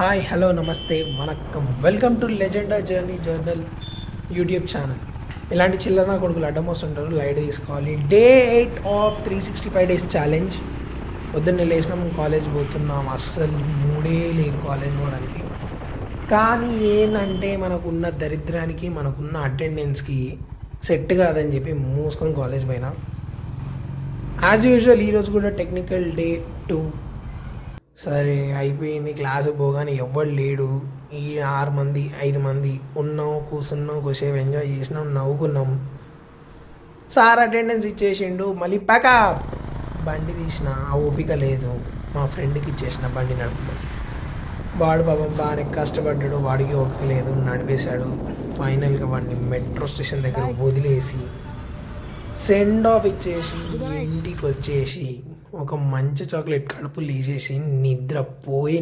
Hi hello namaste vanakkam welcome to Legenda Journal YouTube channel. ఇలాంటి చిల్లర కొడుకులు అడ్డమోస్తుంటారు, లైట్ తీసుకోవాలి. Day 8 of 365 days challenge. పొద్దున్నే లేచినాం, కాలేజ్ పోతున్నాం. అస్సలు మూడే లేదు కాలేజ్ పోవడానికి. కానీ ఏంటంటే మనకున్న దరిద్రానికి మనకున్న అటెండెన్స్కి సెట్ కాదని చెప్పి మూసుకొని కాలేజ్ పోయినా. యాజ్ యూజువల్ ఈరోజు కూడా టెక్నికల్ డే 2. సరే అయిపోయింది. క్లాసు పోగానే ఎవ్వడు లేడు. ఈ 6 మంది 5 మంది ఉన్నాం, కూర్చున్నాం, కొద్దిసేపు ఎంజాయ్ చేసినాం, నవ్వుకున్నాం. Sir attendance ఇచ్చేసిండు. మళ్ళీ ప్యాకప్ బండి తీసిన, ఆ ఓపిక లేదు. మా ఫ్రెండ్కి ఇచ్చేసిన బండి నడపమని. వాడు పాపం బాగానే కష్టపడ్డాడు, వాడికి ఓపిక లేదు, నడిపేశాడు. ఫైనల్గా వాడిని మెట్రో స్టేషన్ దగ్గర వదిలేసి సెండ్ ఆఫ్ ఇచ్చేసి ఇంటికి వచ్చేసి ఒక మంచి చాక్లెట్ కడుపు లేచేసి నిద్రపోయి